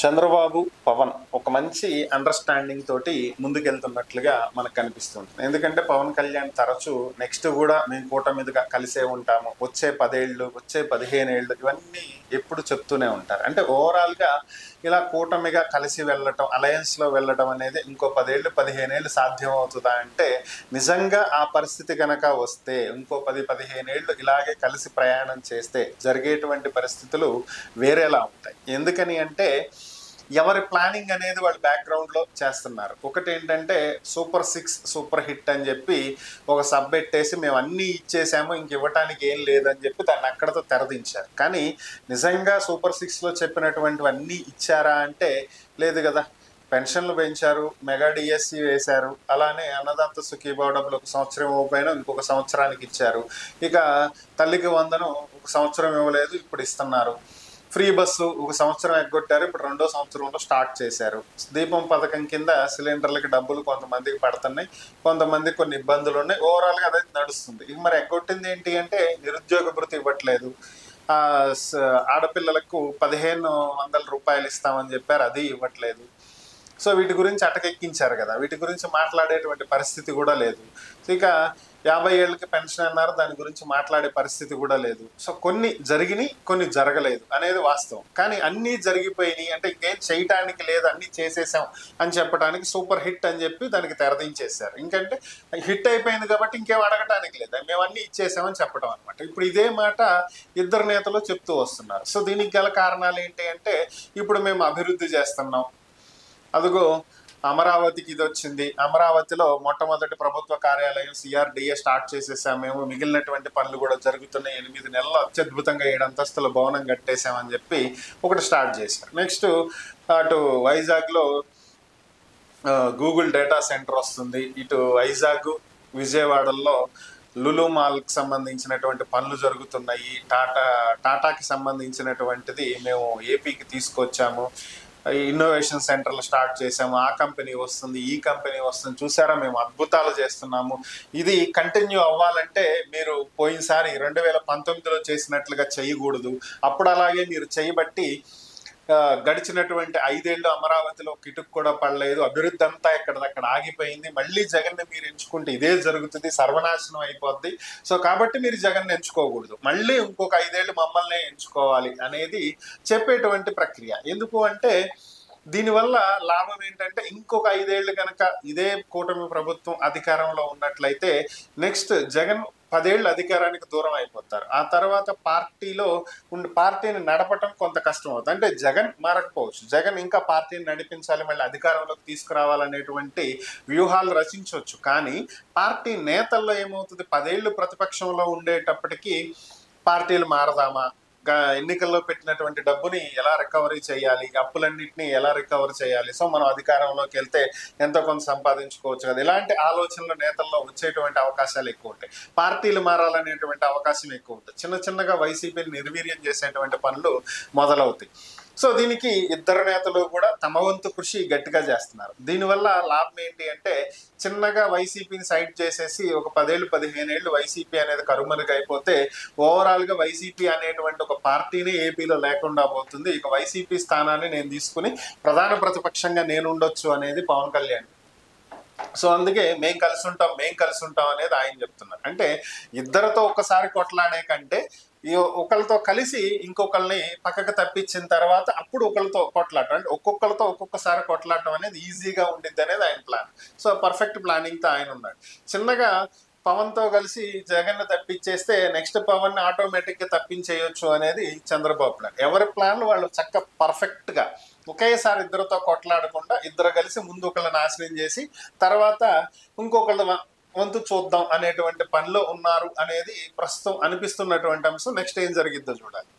చంద్రబాబు, పవన్ ఒక మంచి అండర్‌స్టాండింగ్ తోటి ముందుకెళ్తున్నట్లుగా మనకు కనిపిస్తుంది. ఎందుకంటే పవన్ కళ్యాణ్ తరచూ నెక్స్ట్ గూడా మేము కూటమిగా కలిసే ఉంటాము. వచ్చే 10 ఏళ్ళు, వచ్చే 15 ఏళ్ళు ఇవన్నీ ఎప్పుడు చెప్తూనే ఉంటారు. అంటే ఓవరాల్‌గా ఇలా కూటమిగా కలిసి వెళ్ళటం, అలయన్స్‌లో వెళ్ళడం అనేది ఇంకో 10 ఏళ్ళు, 15 ఏళ్ళు సాధ్యం అవుతదా అంటే నిజంగా ఆ పరిస్థితి గనక వస్తే ఇంకో 10, 15 ఏళ్ళు ఇలాగే కలిసి ప్రయాణం చేస్తే జరిగేటువంటి పరిస్థితులు వేరేలా ఉంటాయి. ఎందుకని అంటే ఎవరి ప్లానింగ్ అనేది వాళ్ళు బ్యాక్గ్రౌండ్‌లో చేస్తున్నారు. ఒకటేంటంటే సూపర్ 6, సూపర్ హిట్ అని చెప్పి ఒక సబ్ పెట్టేసి మేము అన్నీ ఇచ్చేసాము, ఇంక ఇవ్వటానికి ఏం లేదని చెప్పి దాన్ని అక్కడితో తెరదించారు. కానీ నిజంగా సూపర్ 6లో చెప్పినటువంటివన్నీ ఇచ్చారా అంటే లేదు గదా! పెన్షన్లు పెంచారు, మెగా డిఎస్సి వేశారు, అలానే అన్నదాత సుఖీభవ డబ్బులు ఒక సంవత్సరం ఇవ్వకపోయినా ఇంకొక సంవత్సరానికి ఇచ్చారు. ఇక తల్లికి వందనం ఒక సంవత్సరం ఇవ్వలేదు, ఇప్పుడు ఇస్తున్నారు. ఫ్రీ బస్సు ఒక సంవత్సరం ఎగ్గొట్టారు, ఇప్పుడు రెండో సంవత్సరంలో స్టార్ట్ చేశారు. దీపం పథకం కింద సిలిండర్లకి డబ్బులు కొంతమందికి పడుతున్నాయి, కొంతమందికి కొన్ని ఇబ్బందులు ఉన్నాయి. ఓవరాల్గా అదే నడుస్తుంది. ఇక మరి ఎగ్గొట్టింది ఏంటి అంటే నిరుద్యోగ భృతి ఇవ్వట్లేదు. ఆడపిల్లలకు 1500 రూపాయలు ఇస్తామని చెప్పారు, అది ఇవ్వట్లేదు. సో వీటి గురించి అటకెక్కించారు కదా, వీటి గురించి మాట్లాడేటువంటి పరిస్థితి కూడా లేదు. ఇక 50 ఏళ్ళకి పెన్షన్ అన్నారు, దాని గురించి మాట్లాడే పరిస్థితి కూడా లేదు. సో కొన్ని జరిగినాయి, కొన్ని జరగలేదు అనేది వాస్తవం. కానీ అన్నీ జరిగిపోయినాయి అంటే ఇంకేం చేయటానికి లేదు, అన్నీ చేసేసాం అని చెప్పడానికి సూపర్ హిట్ అని చెప్పి దానికి తెరదించేశారు. ఇంకంటే హిట్ అయిపోయింది కాబట్టి ఇంకేం అడగటానికి లేదు, మేము అన్నీ ఇచ్చేసామని చెప్పడం అనమాట. ఇప్పుడు ఇదే మాట ఇద్దరు నేతలు చెప్తూ వస్తున్నారు. సో దీనికి గల కారణాలు ఏంటి అంటే ఇప్పుడు మేము అభివృద్ధి చేస్తున్నాం, అదిగో అమరావతికి ఇది వచ్చింది, అమరావతిలో మొట్టమొదటి ప్రభుత్వ కార్యాలయం సిఆర్డిఏ స్టార్ట్ చేసేసాం మేము, మిగిలినటువంటి పనులు కూడా జరుగుతున్నాయి, 8 నెలలు అత్యద్భుతంగా 7 అంతస్తుల భవనం కట్టేసామని చెప్పి ఒకటి స్టార్ట్ చేశారు. నెక్స్ట్ అటు వైజాగ్లో గూగుల్ డేటా సెంటర్ వస్తుంది, ఇటు వైజాగ్ విజయవాడల్లో లులు మాల్కి సంబంధించినటువంటి పనులు జరుగుతున్నాయి, టాటాకి సంబంధించినటువంటిది మేము ఏపీకి తీసుకొచ్చాము, ఇన్నోవేషన్ సెంటర్లు స్టార్ట్ చేసాము, ఆ కంపెనీ వస్తుంది, ఈ కంపెనీ వస్తుంది, చూసారా మేము అద్భుతాలు చేస్తున్నాము. ఇది కంటిన్యూ అవ్వాలంటే మీరు పోయినసారి 2019లో చేసినట్లుగా చేయకూడదు, అప్పుడు అలాగే మీరు చేయబట్టి గడిచినటువంటి 5 ఏళ్ళు అమరావతిలో కిటుకు కూడా పడలేదు, అభివృద్ధి అంతా ఎక్కడదక్కడ ఆగిపోయింది, మళ్ళీ జగన్ని మీరు ఎంచుకుంటే ఇదే జరుగుతుంది, సర్వనాశనం అయిపోద్ది. సో కాబట్టి మీరు జగన్ని ఎంచుకోకూడదు, మళ్ళీ ఇంకొక 5 ఏళ్ళు మమ్మల్ని ఎంచుకోవాలి అనేది చెప్పేటువంటి ప్రక్రియ. ఎందుకు అంటే దీనివల్ల లాభం ఏంటంటే ఇంకొక 5 ఏళ్ళు కనుక ఇదే కూటమి ప్రభుత్వం అధికారంలో ఉన్నట్లయితే నెక్స్ట్ జగన్ 10 ఏళ్ళు అధికారానికి దూరం అయిపోతారు. ఆ తర్వాత పార్టీని నడపటం కొంత కష్టం అవుతుంది. అంటే జగన్ మారకపోవచ్చు, జగన్ ఇంకా పార్టీని నడిపించాలి, మళ్ళీ అధికారంలోకి తీసుకురావాలనేటువంటి వ్యూహాలు రచించవచ్చు. కానీ పార్టీ నేతల్లో ఏమవుతుంది, 10 ఏళ్ళు ప్రతిపక్షంలో ఉండేటప్పటికీ పార్టీలు మారదామా, ఎన్నికల్లో పెట్టినటువంటి డబ్బుని ఎలా రికవరీ చేయాలి, అప్పులన్నింటినీ ఎలా రికవర్ చేయాలి, సో మనం అధికారంలోకి వెళ్తే ఎంతో కొంత సంపాదించుకోవచ్చు కదా, ఇలాంటి ఆలోచనలు నేతల్లో వచ్చేటువంటి అవకాశాలు ఎక్కువ ఉంటాయి. పార్టీలు మారాలనేటువంటి అవకాశం ఎక్కువ ఉంటుంది. చిన్న చిన్నగా వైసీపీని నిర్వీర్యం చేసేటువంటి పనులు మొదలవుతాయి. సో దీనికి ఇద్దరు నేతలు కూడా తమ వంతు కృషి గట్టిగా చేస్తున్నారు. దీనివల్ల లాభం ఏంటి అంటే చిన్నగా వైసీపీని సైడ్ చేసేసి ఒక 10 ఏళ్ళు 15 ఏళ్ళు వైసీపీ అనేది కరుమరుగైపోతే ఓవరాల్గా వైసీపీ అనేటువంటి ఒక పార్టీని ఏపీలో లేకుండా పోతుంది. ఇక వైసీపీ స్థానాన్ని నేను తీసుకుని ప్రధాన ప్రతిపక్షంగా నేను ఉండొచ్చు అనేది పవన్ కళ్యాణ్. సో అందుకే మేము కలిసి ఉంటాం అనేది ఆయన చెప్తున్నారు. అంటే ఇద్దరితో ఒక్కసారి కొట్లాడే కంటే ఒకరితో కలిసి ఇంకొకరిని పక్కకు తప్పించిన తర్వాత అప్పుడు ఒకరితో కొట్లాడటం, అంటే ఒక్కొక్కరితో ఒక్కొక్కసారి కొట్లాడటం అనేది ఈజీగా ఉండిద్ది అనేది ఆయన ప్లాన్. సో పర్ఫెక్ట్ ప్లానింగ్తో ఆయన ఉన్నాడు. చిన్నగా పవన్తో కలిసి జగన్ తప్పించేస్తే నెక్స్ట్ పవన్ని ఆటోమేటిక్గా తప్పించేయొచ్చు అనేది చంద్రబాబు ప్లాన్. ఎవరి ప్లాన్లు వాళ్ళు పర్ఫెక్ట్గా ఒకేసారి ఇద్దరితో కొట్లాడకుండా ఇద్దరు కలిసి ముందు ఒకళ్ళని నాశనం చేసి తర్వాత ఇంకొకళ్ళ వంతు చూద్దాం అనేటువంటి పనిలో ఉన్నారు అనేది ప్రస్తుతం అనిపిస్తున్నటువంటి అంశం. నెక్స్ట్ ఏం జరిగిద్దో చూడాలి.